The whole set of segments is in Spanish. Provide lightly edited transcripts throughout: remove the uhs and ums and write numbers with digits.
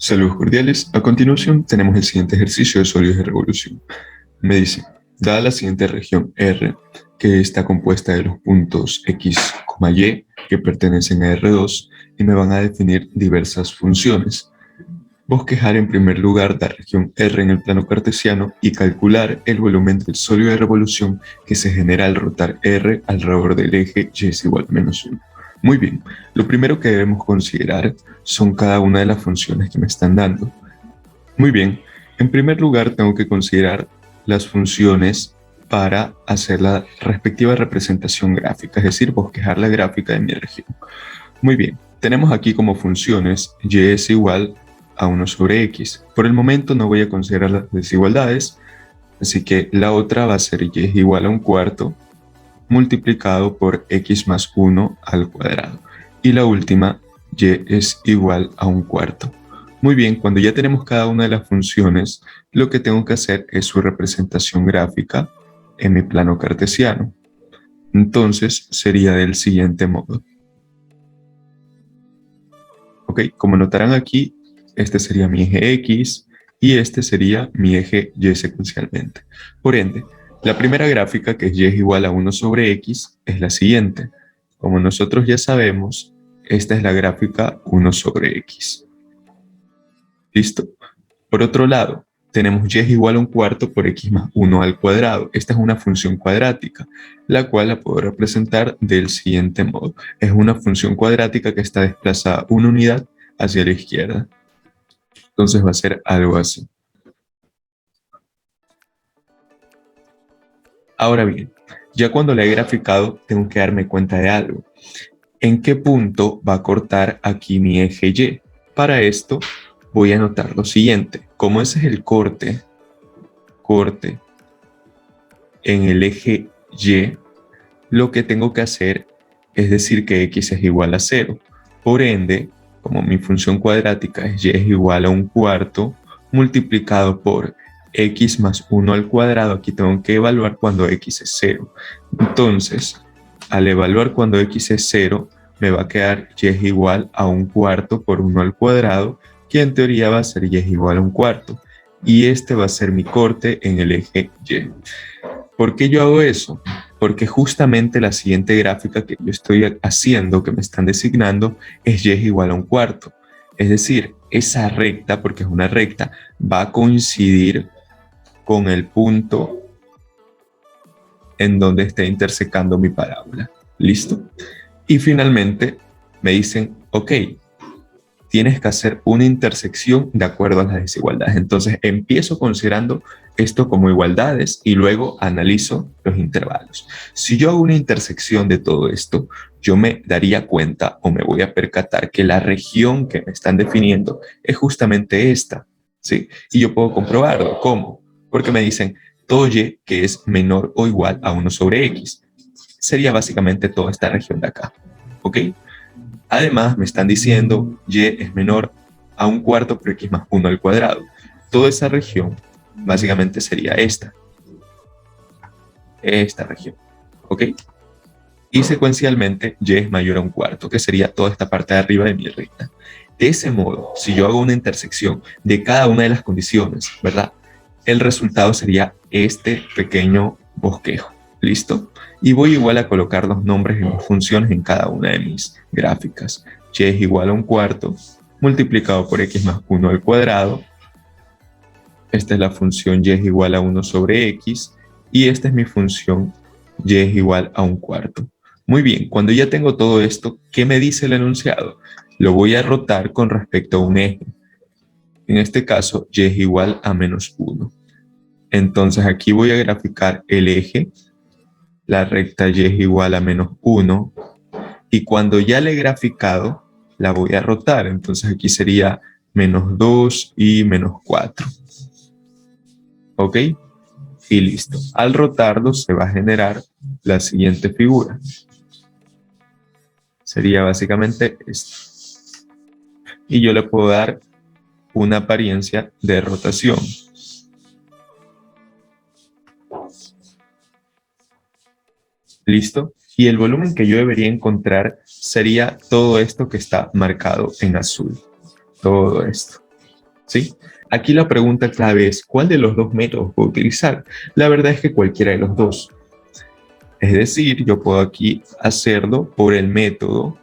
Saludos cordiales. A continuación tenemos el siguiente ejercicio de sólidos de revolución. Me dice, dada la siguiente región R, que está compuesta de los puntos X, Y, que pertenecen a R2, y me van a definir diversas funciones. Bosquejar en primer lugar la región R en el plano cartesiano y calcular el volumen del sólido de revolución que se genera al rotar R alrededor del eje Y es igual a -1. Muy bien, lo primero que debemos considerar son cada una de las funciones que me están dando. Muy bien, en primer lugar tengo que considerar las funciones para hacer la respectiva representación gráfica, es decir, bosquejar la gráfica de mi región. Muy bien, tenemos aquí como funciones y es igual a 1 sobre x. Por el momento no voy a considerar las desigualdades, así que la otra va a ser y es igual a 1/4 multiplicado por x más 1 al cuadrado. Y la última, y es igual a 1/4. Muy bien, cuando ya tenemos cada una de las funciones, lo que tengo que hacer es su representación gráfica en mi plano cartesiano. Entonces sería del siguiente modo. Ok, como notarán aquí, este sería mi eje X y este sería mi eje Y secuencialmente. Por ende, la primera gráfica, que es Y es igual a 1 sobre X, es la siguiente. Como nosotros ya sabemos, esta es la gráfica 1 sobre X. ¿Listo? Por otro lado, tenemos Y es igual a 1/4 por X más 1 al cuadrado. Esta es una función cuadrática, la cual la puedo representar del siguiente modo. Es una función cuadrática que está desplazada una unidad hacia la izquierda. Entonces va a ser algo así. Ahora bien, ya cuando la he graficado, tengo que darme cuenta de algo. ¿En qué punto va a cortar aquí mi eje Y? Para esto voy a anotar lo siguiente. Como ese es el corte en el eje Y, lo que tengo que hacer es decir que X es igual a 0. Por ende, como mi función cuadrática es Y es igual a 1/4 multiplicado por X más 1 al cuadrado, aquí tengo que evaluar cuando X es 0. Entonces, al evaluar cuando X es 0, me va a quedar Y es igual a 1/4 por 1 al cuadrado, que en teoría va a ser Y es igual a 1/4. Y este va a ser mi corte en el eje Y. ¿Por qué yo hago eso? Porque justamente la siguiente gráfica que yo estoy haciendo, que me están designando, es Y es igual a 1/4. Es decir, esa recta, porque es una recta, va a coincidir con el punto en donde esté intersecando mi parábola. ¿Listo? Y finalmente me dicen, ok, tienes que hacer una intersección de acuerdo a las desigualdades. Entonces empiezo considerando esto como igualdades y luego analizo los intervalos. Si yo hago una intersección de todo esto, yo me daría cuenta o me voy a percatar que la región que me están definiendo es justamente esta, ¿sí? Y yo puedo comprobarlo. ¿Cómo? Porque me dicen todo y que es menor o igual a 1 sobre x. Sería básicamente toda esta región de acá, ¿ok? Además, me están diciendo y es menor a 1/4 por x más 1 al cuadrado. Toda esa región básicamente sería esta región, ¿ok? Y secuencialmente y es mayor a 1/4, que sería toda esta parte de arriba de mi recta. De ese modo, si yo hago una intersección de cada una de las condiciones, ¿verdad? El resultado sería este pequeño bosquejo. ¿Listo? Y voy igual a colocar los nombres en mis funciones en cada una de mis gráficas. Y es igual a 1/4 multiplicado por x más 1 al cuadrado. Esta es la función y es igual a 1 sobre x. Y esta es mi función y es igual a 1/4. Muy bien, cuando ya tengo todo esto, ¿qué me dice el enunciado? Lo voy a rotar con respecto a un eje. En este caso, y es igual a -1. Entonces aquí voy a graficar el eje. La recta y es igual a -1. Y cuando ya la he graficado, la voy a rotar. Entonces aquí sería -2 y -4. ¿Ok? Y listo. Al rotarlo se va a generar la siguiente figura. Sería básicamente esto. Y yo le puedo dar una apariencia de rotación. ¿Listo? Y el volumen que yo debería encontrar sería todo esto que está marcado en azul. Todo esto. ¿sí? Aquí la pregunta clave es, ¿cuál de los dos métodos puedo utilizar? La verdad es que cualquiera de los dos. Es decir, yo puedo aquí hacerlo por el método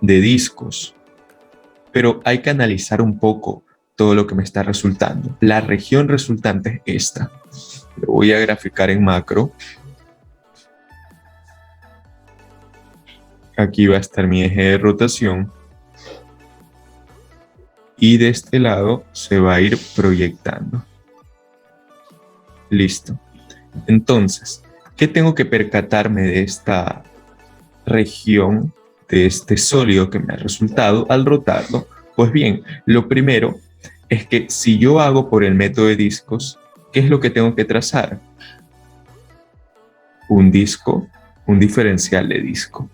de discos, pero hay que analizar un poco todo lo que me está resultando. La región resultante es esta. Lo voy a graficar en macro. Aquí va a estar mi eje de rotación. Y de este lado se va a ir proyectando. Listo. Entonces, ¿qué tengo que percatarme de esta región, de este sólido que me ha resultado al rotarlo? Pues bien, lo primero es que si yo hago por el método de discos, ¿qué es lo que tengo que trazar? Un disco, un diferencial de disco.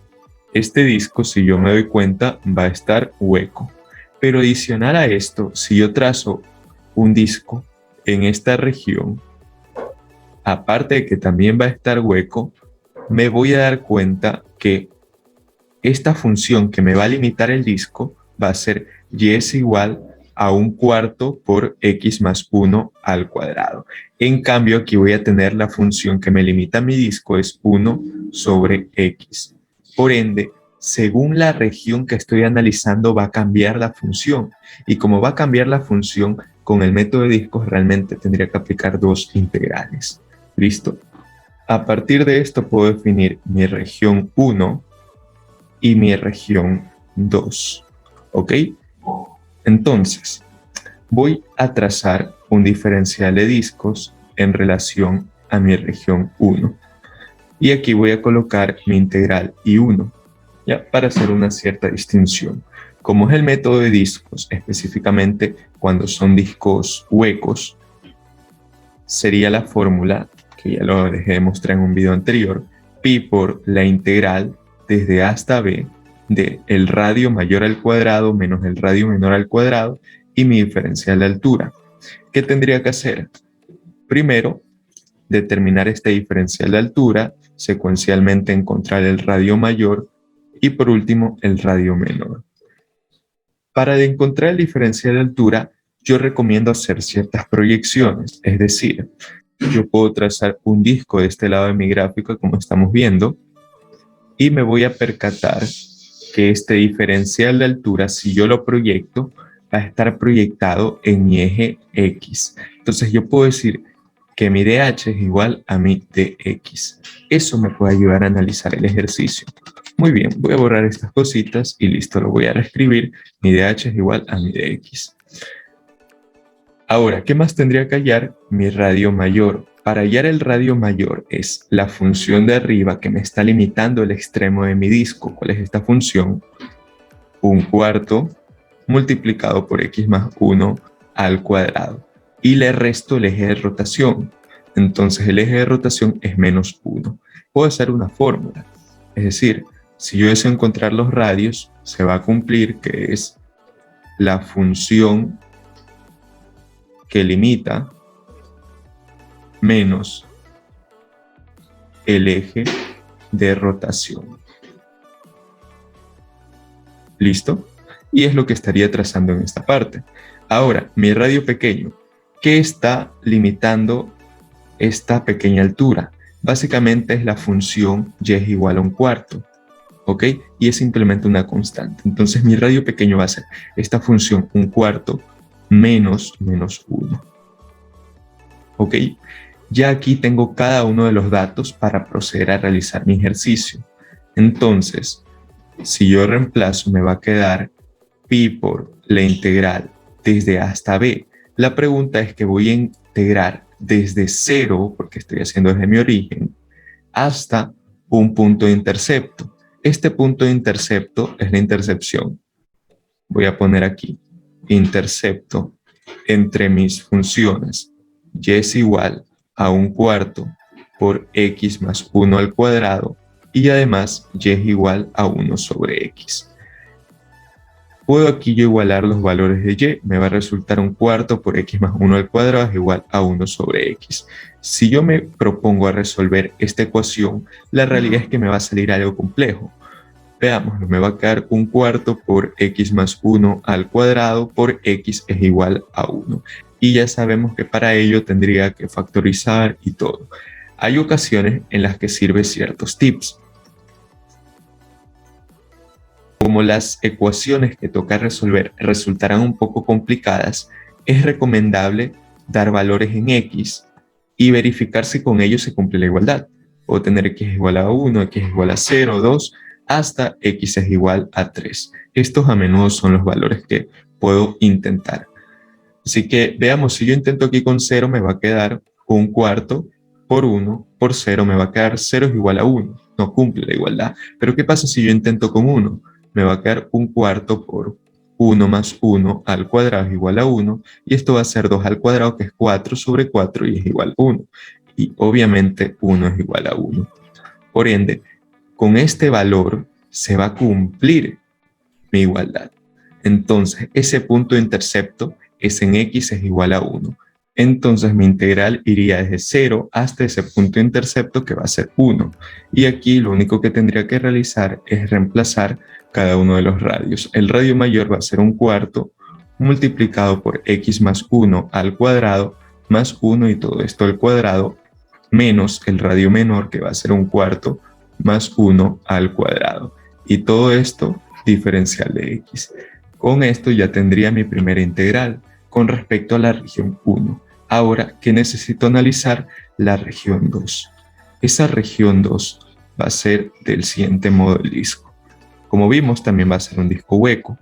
Este disco, si yo me doy cuenta, va a estar hueco. Pero adicional a esto, si yo trazo un disco en esta región, aparte de que también va a estar hueco, me voy a dar cuenta que esta función que me va a limitar el disco va a ser y es igual a 1/4 por x más 1 al cuadrado. En cambio, aquí voy a tener la función que me limita mi disco, es 1 sobre x. Por ende, según la región que estoy analizando, va a cambiar la función. Y como va a cambiar la función, con el método de discos realmente tendría que aplicar dos integrales. ¿Listo? A partir de esto puedo definir mi región 1 y mi región 2. ¿Ok? Entonces, voy a trazar un diferencial de discos en relación a mi región 1. Y aquí voy a colocar mi integral I1, ya para hacer una cierta distinción. Como es el método de discos, específicamente cuando son discos huecos, sería la fórmula, que ya lo dejé de mostrar en un video anterior, pi por la integral desde A hasta B de el radio mayor al cuadrado menos el radio menor al cuadrado y mi diferencial de altura. ¿Qué tendría que hacer? Primero, determinar este diferencial de altura, secuencialmente encontrar el radio mayor y por último el radio menor. Para encontrar el diferencial de altura, yo recomiendo hacer ciertas proyecciones, es decir, yo puedo trazar un disco de este lado de mi gráfico, como estamos viendo, y me voy a percatar que este diferencial de altura, si yo lo proyecto, va a estar proyectado en mi eje X. Entonces yo puedo decir que mi DH es igual a mi DX. Eso me puede ayudar a analizar el ejercicio. Muy bien, voy a borrar estas cositas y listo, lo voy a reescribir. Mi DH es igual a mi DX. Ahora, ¿qué más tendría que hallar? Mi radio mayor. Para hallar el radio mayor es la función de arriba que me está limitando el extremo de mi disco. ¿Cuál es esta función? 1/4 multiplicado por x más 1 al cuadrado. Y le resto el eje de rotación. Entonces el eje de rotación es menos 1. Puedo hacer una fórmula. Es decir, si yo deseo encontrar los radios, se va a cumplir que es la función que limita menos el eje de rotación. ¿Listo? Y es lo que estaría trazando en esta parte. Ahora, mi radio pequeño, ¿qué está limitando esta pequeña altura? Básicamente es la función y es igual a 1/4, ¿ok? Y es simplemente una constante. Entonces mi radio pequeño va a ser esta función 1/4 menos 1. ¿Ok? Ya aquí tengo cada uno de los datos para proceder a realizar mi ejercicio. Entonces, si yo reemplazo, me va a quedar pi por la integral desde A hasta B. La pregunta es que voy a integrar desde 0, porque estoy haciendo desde mi origen, hasta un punto de intercepto. Este punto de intercepto es la intercepción. Voy a poner aquí, intercepto entre mis funciones. Y es igual a 1/4 por x más 1 al cuadrado y además y es igual a 1 sobre x. Puedo aquí yo igualar los valores de y, me va a resultar 1/4 por x más 1 al cuadrado es igual a 1 sobre x. Si yo me propongo a resolver esta ecuación, la realidad es que me va a salir algo complejo. Veámoslo, me va a quedar un cuarto por x más 1 al cuadrado por x es igual a 1. Y ya sabemos que para ello tendría que factorizar y todo. Hay ocasiones en las que sirve ciertos tips. Como las ecuaciones que toca resolver resultarán un poco complicadas, es recomendable dar valores en x y verificar si con ellos se cumple la igualdad. Puedo tener x es igual a 1, x es igual a 0, 2, hasta x es igual a 3. Estos a menudo son los valores que puedo intentar. Así que veamos, si yo intento aquí con 0 me va a quedar un cuarto por 1 por 0 me va a quedar 0 es igual a 1. No cumple la igualdad. Pero ¿qué pasa si yo intento con 1? Me va a quedar un cuarto por 1 más 1 al cuadrado es igual a 1. Y esto va a ser 2 al cuadrado, que es 4 sobre 4 y es igual a 1. Y obviamente 1 es igual a 1. Por ende, con este valor se va a cumplir mi igualdad. Entonces, ese punto de intercepto es en x es igual a 1. Entonces, mi integral iría desde 0 hasta ese punto de intercepto que va a ser 1. Y aquí lo único que tendría que realizar es reemplazar cada uno de los radios. El radio mayor va a ser un cuarto multiplicado por x más 1 al cuadrado más 1 y todo esto al cuadrado menos el radio menor que va a ser un cuarto más 1 al cuadrado. Y todo esto diferencial de x. Con esto ya tendría mi primera integral con respecto a la región 1. Ahora, ¿qué necesito analizar? La región 2. Esa región 2 va a ser del siguiente modo el disco. Como vimos, también va a ser un disco hueco.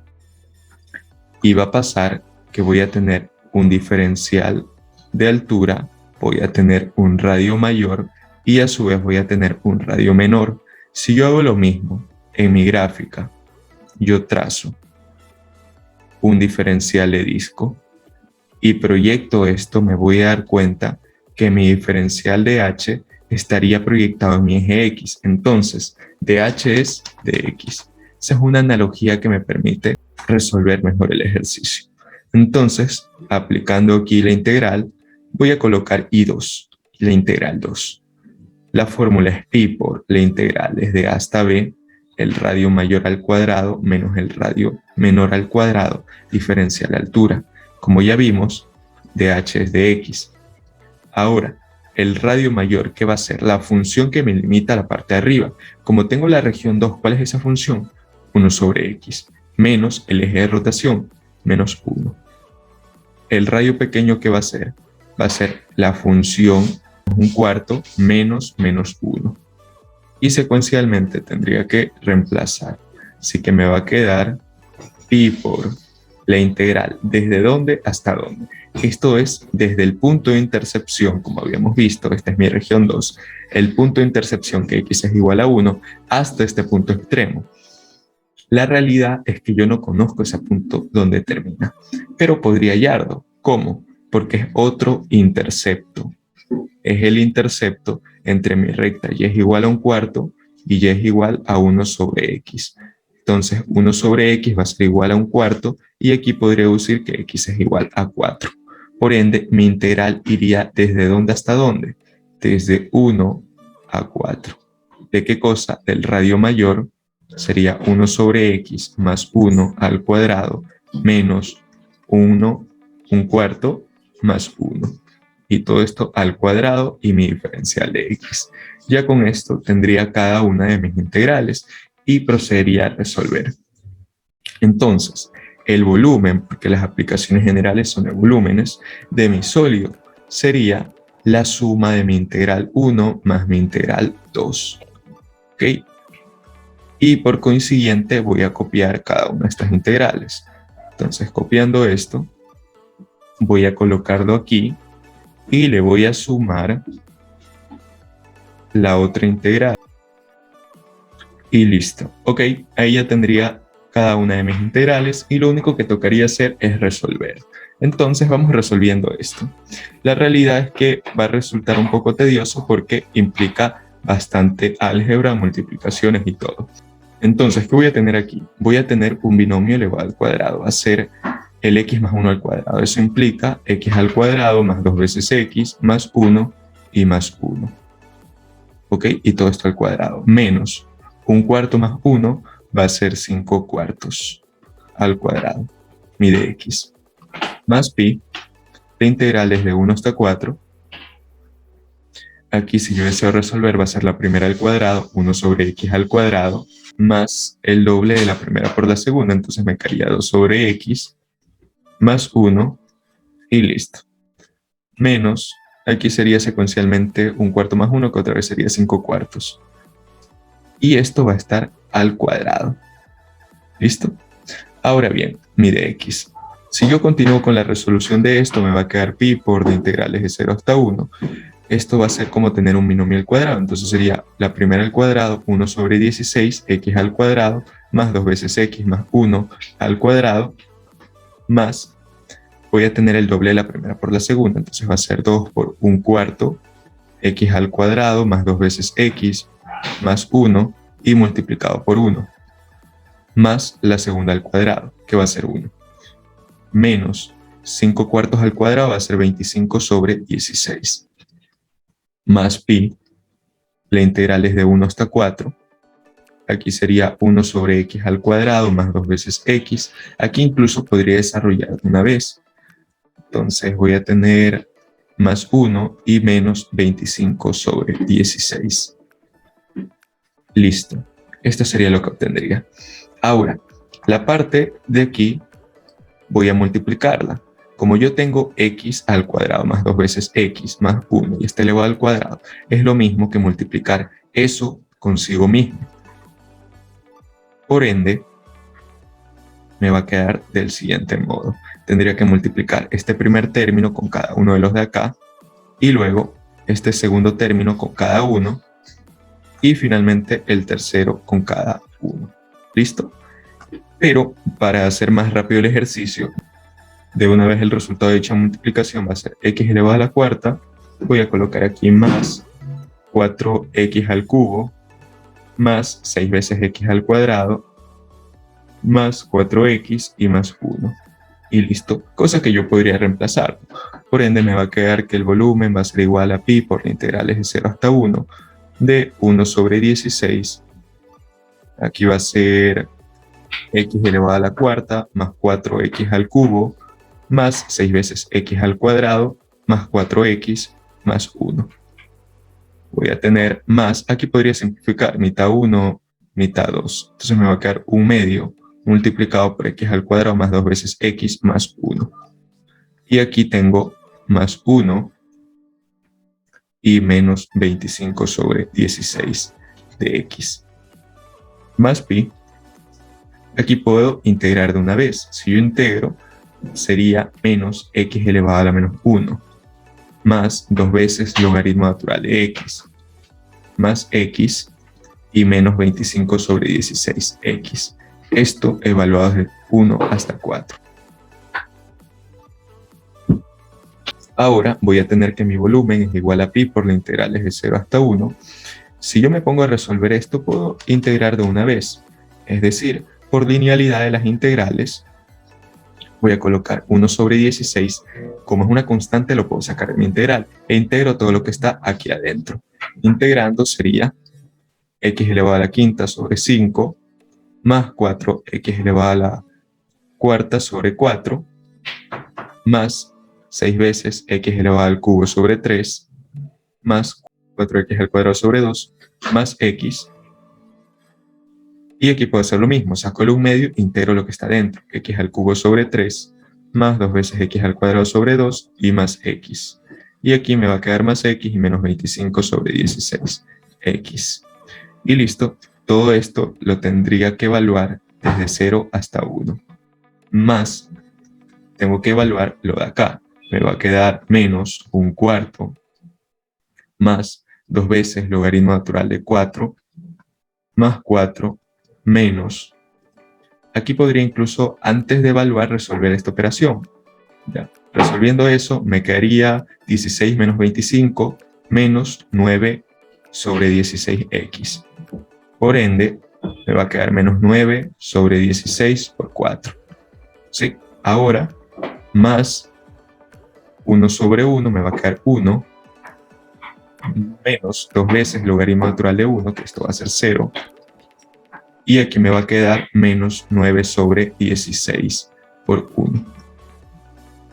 Y va a pasar que voy a tener un diferencial de altura, voy a tener un radio mayor y a su vez voy a tener un radio menor. Si yo hago lo mismo en mi gráfica, yo trazo un diferencial de disco y proyecto esto, me voy a dar cuenta que mi diferencial de h estaría proyectado en mi eje x. Entonces, dh es dx. Esa es una analogía que me permite resolver mejor el ejercicio. Entonces, aplicando aquí la integral, voy a colocar i2, la integral 2. La fórmula es pi por la integral desde a hasta b, el radio mayor al cuadrado menos el radio menor al cuadrado, diferencial de altura. Como ya vimos, dh es de x. Ahora, el radio mayor, ¿qué va a ser? La función que me limita a la parte de arriba. Como tengo la región 2, ¿cuál es esa función? 1 sobre x, menos el eje de rotación, menos 1. El radio pequeño, ¿qué va a ser? Va a ser la función un cuarto menos menos 1. Y secuencialmente tendría que reemplazar. Así que me va a quedar pi por la integral desde dónde hasta dónde. Esto es desde el punto de intercepción, como habíamos visto, esta es mi región 2, el punto de intercepción que x es igual a 1 hasta este punto extremo. La realidad es que yo no conozco ese punto donde termina, pero podría hallarlo. ¿Cómo? Porque es otro intercepto. Es el intercepto entre mi recta y es igual a un cuarto y y es igual a 1 sobre x. Entonces 1 sobre x va a ser igual a un cuarto y aquí podría decir que x es igual a 4. Por ende, mi integral iría desde dónde hasta dónde? Desde 1 a 4. ¿De qué cosa? Del radio mayor sería 1 sobre x más 1 al cuadrado menos 1, un cuarto más 1. Y todo esto al cuadrado y mi diferencial de x. Ya con esto tendría cada una de mis integrales y procedería a resolver. Entonces, el volumen, porque las aplicaciones generales son de volúmenes, de mi sólido sería la suma de mi integral 1 más mi integral 2. ¿Ok? Y por consiguiente voy a copiar cada una de estas integrales. Entonces, copiando esto, voy a colocarlo aquí y le voy a sumar la otra integral. Y listo. Ok, ahí ya tendría cada una de mis integrales y lo único que tocaría hacer es resolver. Entonces vamos resolviendo esto. La realidad es que va a resultar un poco tedioso porque implica bastante álgebra, multiplicaciones y todo. Entonces, ¿qué voy a tener aquí? Voy a tener un binomio elevado al cuadrado. Va a ser el x más 1 al cuadrado. Eso implica x al cuadrado más 2 veces x más 1 y más 1. ¿Ok? Y todo esto al cuadrado. Menos un cuarto más 1 va a ser 5 cuartos al cuadrado, mi de x, más pi, la integral es de 1 hasta 4. Aquí si yo deseo resolver va a ser la primera al cuadrado, 1 sobre x al cuadrado, más el doble de la primera por la segunda, entonces me quedaría 2 sobre x, más 1, y listo. Menos, aquí sería secuencialmente 1 cuarto más 1, que otra vez sería 5 cuartos. Y esto va a estar al cuadrado. ¿Listo? Ahora bien, mi de x. Si yo continúo con la resolución de esto, me va a quedar pi por de integrales de 0 hasta 1. Esto va a ser como tener un binomio al cuadrado. Entonces sería la primera al cuadrado, 1 sobre 16, x al cuadrado, más 2 veces x más 1 al cuadrado, más, voy a tener el doble de la primera por la segunda. Entonces va a ser 2 por 1 cuarto, x al cuadrado, más 2 veces x, más 1, y multiplicado por 1, más la segunda al cuadrado, que va a ser 1, menos 5 cuartos al cuadrado va a ser 25 sobre 16, más pi, la integral es de 1 hasta 4, aquí sería 1 sobre x al cuadrado más 2 veces x, aquí incluso podría desarrollar una vez, entonces voy a tener más 1 y menos 25 sobre 16. Listo, esto sería lo que obtendría. Ahora, la parte de aquí voy a multiplicarla. Como yo tengo x al cuadrado más 2 veces x más 1 y está elevado al cuadrado, es lo mismo que multiplicar eso consigo mismo. Por ende, me va a quedar del siguiente modo. Tendría que multiplicar este primer término con cada uno de los de acá y luego este segundo término con cada uno y finalmente el tercero con cada uno. ¿Listo? Pero para hacer más rápido el ejercicio, de una vez el resultado de dicha multiplicación va a ser x elevado a la cuarta. Voy a colocar aquí más 4x al cubo más 6 veces x al cuadrado más 4x y más 1. Y listo, cosa que yo podría reemplazar. Por ende me va a quedar que el volumen va a ser igual a pi por integrales de 0 hasta 1 de 1 sobre 16. Aquí va a ser x elevado a la cuarta más 4x al cubo más 6 veces x al cuadrado más 4x más 1. Voy a tener más, aquí podría simplificar mitad 1, mitad 2. Entonces me va a quedar 1 medio multiplicado por x al cuadrado más 2 veces x más 1. Y aquí tengo más 1 y menos 25 sobre 16 de x. Más pi. Aquí puedo integrar de una vez. Si yo integro, sería menos x elevado a la menos 1, más 2 veces logaritmo natural de x, más x y menos 25 sobre 16x. Esto evaluado desde 1 hasta 4. Ahora voy a tener que mi volumen es igual a pi por la integral es de 0 hasta 1. Si yo me pongo a resolver esto, puedo integrar de una vez. Es decir, por linealidad de las integrales, voy a colocar 1 sobre 16. Como es una constante, lo puedo sacar de mi integral. E integro todo lo que está aquí adentro. Integrando sería x elevado a la quinta sobre 5 más 4x elevado a la cuarta sobre 4 más 6 veces x elevado al cubo sobre 3 más 4x al cuadrado sobre 2 más x. Y aquí puedo hacer lo mismo, saco el 1 medio, integro lo que está dentro, x al cubo sobre 3 más 2 veces x al cuadrado sobre 2 y más x. Y aquí me va a quedar más x y menos 25 sobre 16x. Y listo, todo esto lo tendría que evaluar desde 0 hasta 1. Más, tengo que evaluar lo de acá. Me va a quedar menos 1 cuarto más 2 veces logaritmo natural de 4 más 4 menos. Aquí podría incluso antes de evaluar resolver esta operación. Ya. Resolviendo eso me quedaría 16 menos 25 menos 9 sobre 16x. Por ende, me va a quedar menos 9 sobre 16 por 4. ¿Sí? Ahora, más 1 sobre 1 me va a quedar 1 menos 2 veces logaritmo natural de 1, que esto va a ser 0, y aquí me va a quedar menos 9 sobre 16 por 1.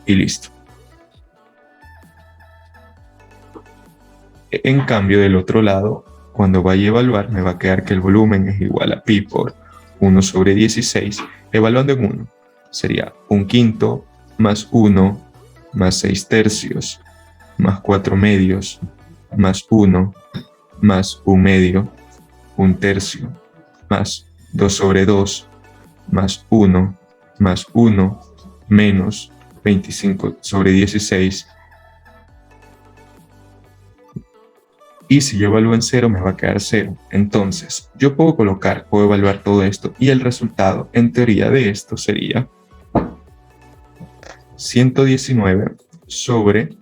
Y listo. En cambio, del otro lado, cuando vaya a evaluar, me va a quedar que el volumen es igual a pi por 1 sobre 16, evaluando en 1. Sería 1/5 más 1 más 6 tercios más 4 medios más 1 más 1 medio, 1 tercio, más 2 sobre 2 más 1 más 1 menos 25 sobre 16. Y si yo evalúo en 0, me va a quedar 0. Entonces, yo puedo evaluar todo esto y el resultado, en teoría de esto, sería 119 sobre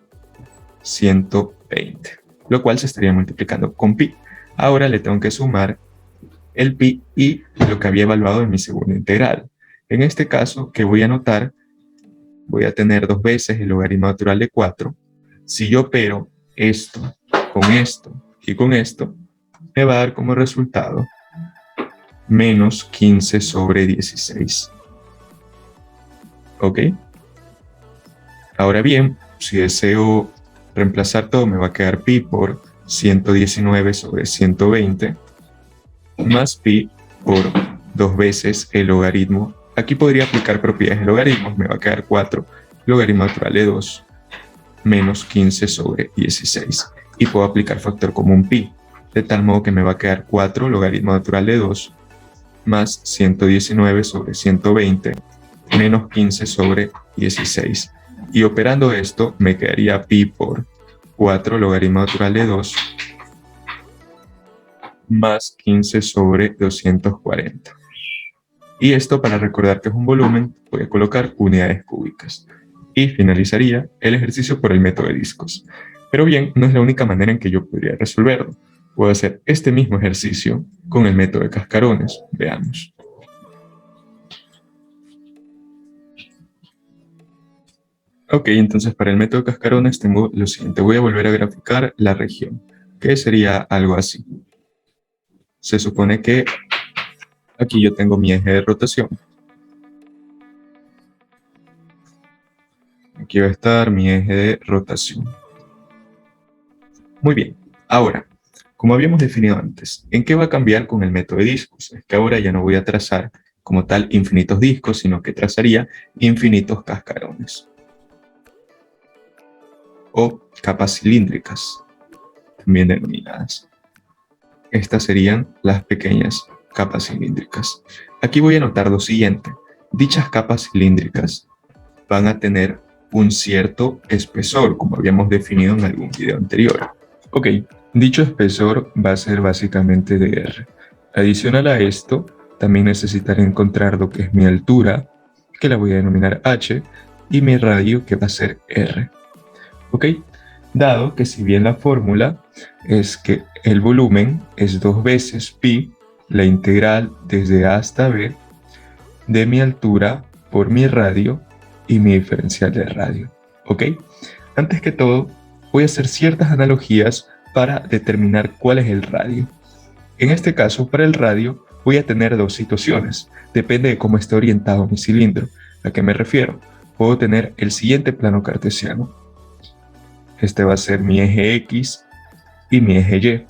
120, lo cual se estaría multiplicando con pi. Ahora le tengo que sumar el pi y lo que había evaluado en mi segunda integral. En este caso, ¿qué voy a anotar? Voy a tener 2 veces el logaritmo natural de 4. Si yo opero esto y con esto, me va a dar como resultado menos 15 sobre 16. ¿Ok? Ahora bien, si deseo reemplazar todo, me va a quedar pi por 119 sobre 120 más pi por 2 veces el logaritmo. Aquí podría aplicar propiedades de logaritmos, me va a quedar 4 logaritmo natural de 2 menos 15 sobre 16. Y puedo aplicar factor común pi, de tal modo que me va a quedar 4 logaritmo natural de 2 más 119 sobre 120 menos 15 sobre 16. Y operando esto, me quedaría pi por 4 logaritmo natural de 2 más 15 sobre 240. Y esto, para recordar que es un volumen, voy a colocar unidades cúbicas. Y finalizaría el ejercicio por el método de discos. Pero bien, no es la única manera en que yo podría resolverlo. Puedo hacer este mismo ejercicio con el método de cascarones. Veamos. Ok, entonces para el método de cascarones tengo lo siguiente. Voy a volver a graficar la región, que sería algo así. Se supone que aquí yo tengo mi eje de rotación. Aquí va a estar mi eje de rotación. Muy bien. Ahora, como habíamos definido antes, ¿en qué va a cambiar con el método de discos? Es que ahora ya no voy a trazar como tal infinitos discos, sino que trazaría infinitos cascarones o capas cilíndricas, también denominadas. Estas serían las pequeñas capas cilíndricas. Aquí voy a anotar lo siguiente. Dichas capas cilíndricas van a tener un cierto espesor, como habíamos definido en algún video anterior. Ok, dicho espesor va a ser básicamente de R. Adicional a esto, también necesitaré encontrar lo que es mi altura, que la voy a denominar H, y mi radio, que va a ser R. Ok, dado que si bien la fórmula es que el volumen es 2 veces pi, la integral desde A hasta B, de mi altura por mi radio y mi diferencial de radio. ¿Ok? Antes que todo, voy a hacer ciertas analogías para determinar cuál es el radio. En este caso, para el radio, voy a tener dos situaciones. Depende de cómo esté orientado mi cilindro. ¿A qué me refiero? Puedo tener el siguiente plano cartesiano. Este va a ser mi eje X y mi eje Y.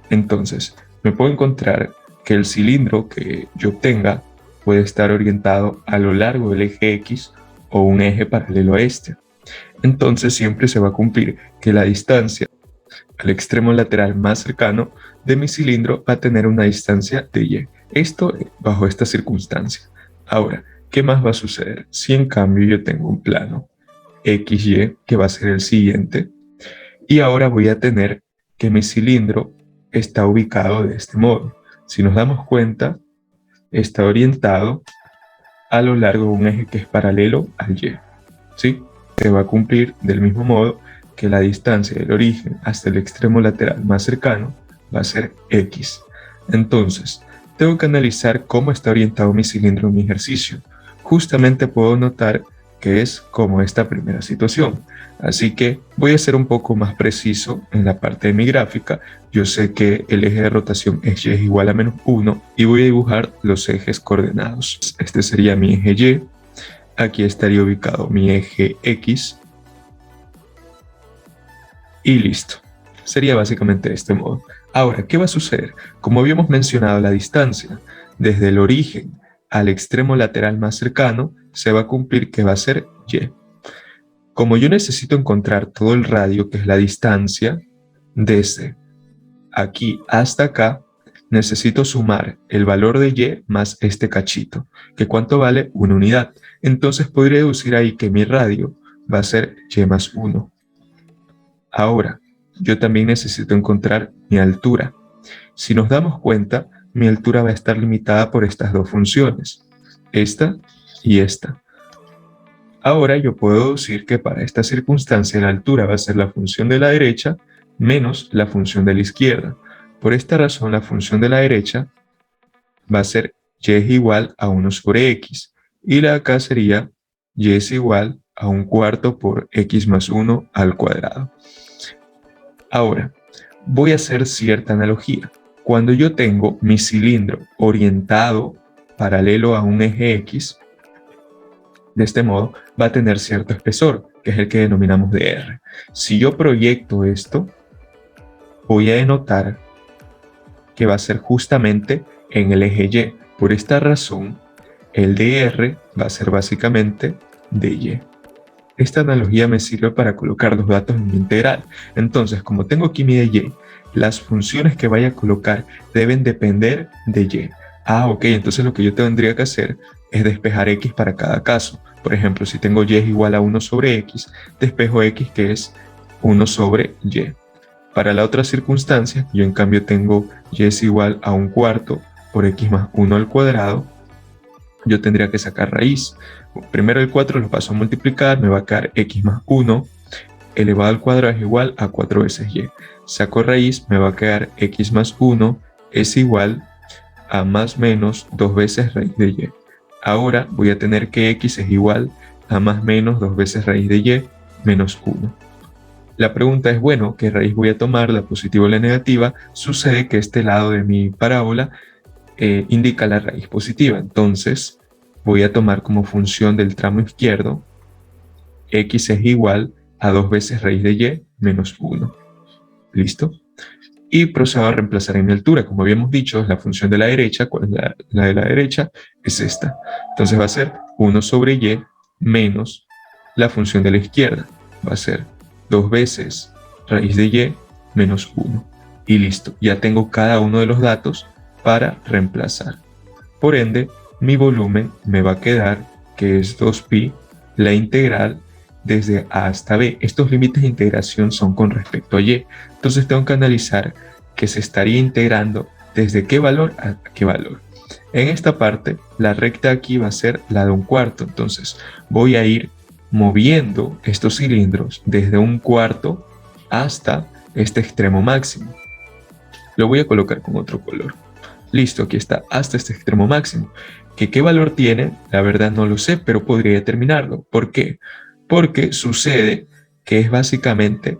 Entonces, me puedo encontrar que el cilindro que yo obtenga puede estar orientado a lo largo del eje X o un eje paralelo a este. Entonces siempre se va a cumplir que la distancia al extremo lateral más cercano de mi cilindro va a tener una distancia de Y. Esto bajo esta circunstancia. Ahora, ¿qué más va a suceder? Si en cambio yo tengo un plano XY, que va a ser el siguiente, y ahora voy a tener que mi cilindro está ubicado de este modo. Si nos damos cuenta, está orientado a lo largo de un eje que es paralelo al Y. ¿Sí? Se va a cumplir del mismo modo que la distancia del origen hasta el extremo lateral más cercano va a ser X. Entonces, tengo que analizar cómo está orientado mi cilindro en mi ejercicio. Justamente puedo notar que es como esta primera situación. Así que voy a ser un poco más preciso en la parte de mi gráfica. Yo sé que el eje de rotación es y es igual a -1 y voy a dibujar los ejes coordenados. Este sería mi eje Y, aquí estaría ubicado mi eje X y listo. Sería básicamente de este modo. Ahora, ¿qué va a suceder? Como habíamos mencionado, la distancia desde el origen al extremo lateral más cercano se va a cumplir que va a ser Y. Como yo necesito encontrar todo el radio, que es la distancia desde aquí hasta acá, necesito sumar el valor de Y más este cachito, que cuánto vale una unidad. Entonces podría deducir ahí que mi radio va a ser Y más 1. Ahora, yo también necesito encontrar mi altura. Si nos damos cuenta, mi altura va a estar limitada por estas dos funciones, esta y esta. Ahora yo puedo deducir que para esta circunstancia la altura va a ser la función de la derecha menos la función de la izquierda. Por esta razón, la función de la derecha va a ser y es igual a 1 sobre x, y la de acá sería y es igual a 1/4 por x más 1 al cuadrado. Ahora, voy a hacer cierta analogía. Cuando yo tengo mi cilindro orientado paralelo a un eje X, de este modo va a tener cierto espesor, que es el que denominamos dr. Si yo proyecto esto, voy a denotar que va a ser justamente en el eje Y. Por esta razón, el dr va a ser básicamente dy. Esta analogía me sirve para colocar los datos en mi integral. Entonces, como tengo aquí mi dy, las funciones que vaya a colocar deben depender de y. Ok, entonces lo que yo tendría que hacer es despejar x para cada caso. Por ejemplo, si tengo y es igual a 1 sobre x, despejo x, que es 1 sobre y. Para la otra circunstancia, yo en cambio tengo y es igual a 1/4 por x más 1 al cuadrado, yo tendría que sacar raíz. Primero el 4 lo paso a multiplicar, me va a quedar x más 1 elevado al cuadrado es igual a 4 veces y. Saco raíz, me va a quedar x más 1 es igual a más menos 2 veces raíz de y. Ahora voy a tener que x es igual a más menos 2 veces raíz de y menos 1. La pregunta es, bueno, ¿qué raíz voy a tomar, la positiva o la negativa? Sucede que este lado de mi parábola indica la raíz positiva. Entonces voy a tomar como función del tramo izquierdo x es igual a 2 veces raíz de y menos 1. ¿Listo? Y procedo a reemplazar en mi altura. Como habíamos dicho, es la función de la derecha. ¿Cuál es la de la derecha? Es esta. Entonces va a ser 1 sobre y menos la función de la izquierda. Va a ser 2 veces raíz de y menos 1. Y listo. Ya tengo cada uno de los datos para reemplazar. Por ende, mi volumen me va a quedar que es 2pi la integral desde A hasta B. Estos límites de integración son con respecto a y. Entonces tengo que analizar que se estaría integrando desde qué valor a qué valor. En esta parte, la recta aquí va a ser la de 1/4. Entonces voy a ir moviendo estos cilindros desde 1/4 hasta este extremo máximo. Lo voy a colocar con otro color. Listo, aquí está, hasta este extremo máximo. ¿Qué valor tiene? La verdad no lo sé, pero podría determinarlo. ¿Por qué? Porque sucede que es básicamente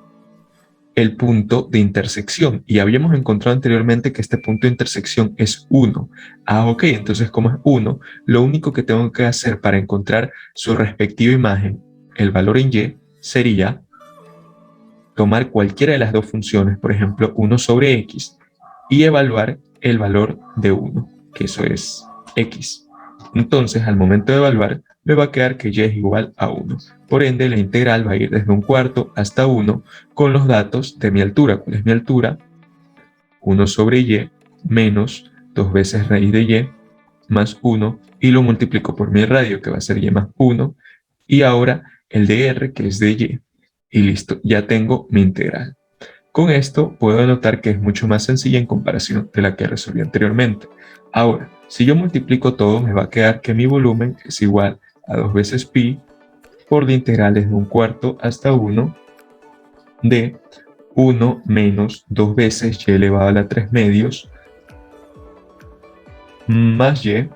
el punto de intersección. Y habíamos encontrado anteriormente que este punto de intersección es 1. Ok, entonces como es 1, lo único que tengo que hacer para encontrar su respectiva imagen, el valor en y, sería tomar cualquiera de las dos funciones, por ejemplo, 1 sobre x, y evaluar el valor de 1, que eso es x. Entonces, al momento de evaluar, me va a quedar que y es igual a 1. Por ende, la integral va a ir desde 1/4 hasta 1 con los datos de mi altura. ¿Cuál es mi altura? 1 sobre y menos 2 veces raíz de y más 1, y lo multiplico por mi radio, que va a ser y más 1, y ahora el dr, que es de y. Y listo, ya tengo mi integral. Con esto puedo notar que es mucho más sencilla en comparación de la que resolví anteriormente. Ahora, si yo multiplico todo, me va a quedar que mi volumen es igual a 2 veces pi por la integral desde 1/4 hasta 1 de 1 menos 2 veces y elevado a la 3 medios más y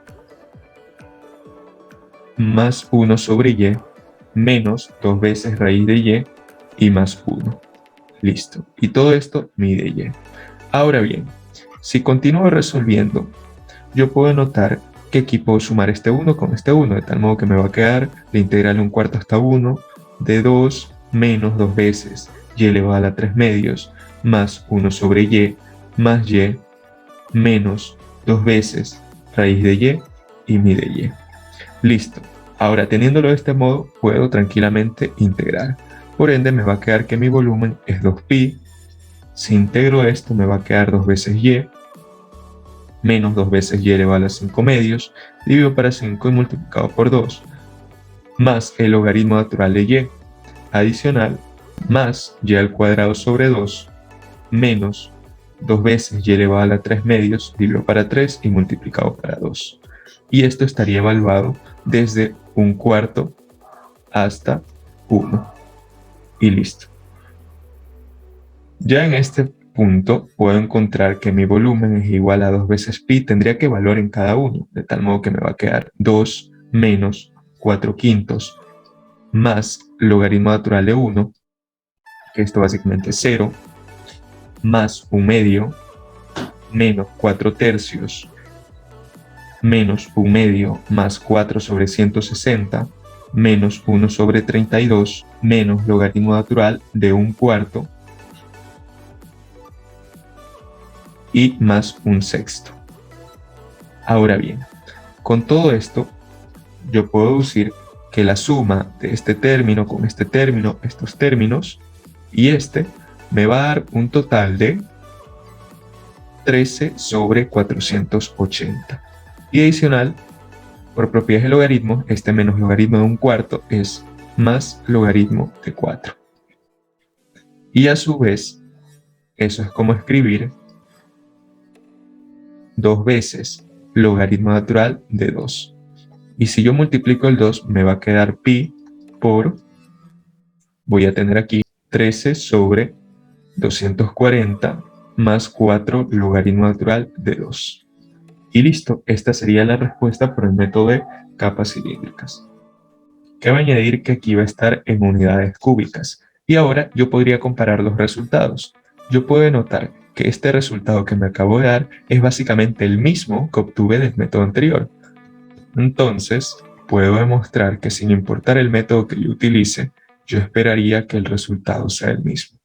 más 1 sobre y menos 2 veces raíz de y y más 1. Listo. Y todo esto mide y. Ahora bien, si continúo resolviendo, yo puedo notar que aquí puedo sumar este 1 con este 1, de tal modo que me va a quedar la integral 1/4 hasta 1 de 2 menos 2 veces y elevado a la 3 medios más 1 sobre y más y menos 2 veces raíz de y mi de y. Listo. Ahora, teniéndolo de este modo, puedo tranquilamente integrar. Por ende, me va a quedar que mi volumen es 2pi. Si integro esto, me va a quedar 2 veces y menos 2 veces y elevado a la 5 medios, dividido para 5 y multiplicado por 2, más el logaritmo natural de y, adicional, más y al cuadrado sobre 2, menos 2 veces y elevado a la 3 medios, dividido para 3 y multiplicado para 2. Y esto estaría evaluado desde 1/4 hasta 1. Y listo. Ya en este punto puedo encontrar que mi volumen es igual a 2 veces pi. Tendría que evaluar en cada uno, de tal modo que me va a quedar 2 menos 4 quintos más logaritmo natural de 1, que esto básicamente es 0, más 1 medio menos 4 tercios menos 1 medio más 4 sobre 160 menos 1 sobre 32 menos logaritmo natural de 1/4 y más 1/6. Ahora bien, con todo esto, yo puedo deducir que la suma de este término con este término, estos términos, y este, me va a dar un total de 13 sobre 480. Y adicional, por propiedades de logaritmo, este menos logaritmo de 1/4 es más logaritmo de 4. Y a su vez, eso es como escribir 2 veces logaritmo natural de 2. Y si yo multiplico el 2, me va a quedar pi por, voy a tener aquí 13 sobre 240 más 4 logaritmo natural de 2. Y listo, esta sería la respuesta por el método de capas cilíndricas. Cabe añadir que aquí va a estar en unidades cúbicas. Y ahora yo podría comparar los resultados. Yo puedo notar que este resultado que me acabo de dar es básicamente el mismo que obtuve del método anterior. Entonces, puedo demostrar que sin importar el método que yo utilice, yo esperaría que el resultado sea el mismo.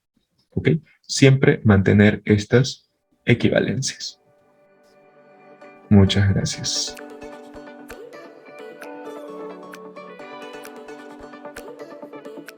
¿Ok? Siempre mantener estas equivalencias. Muchas gracias.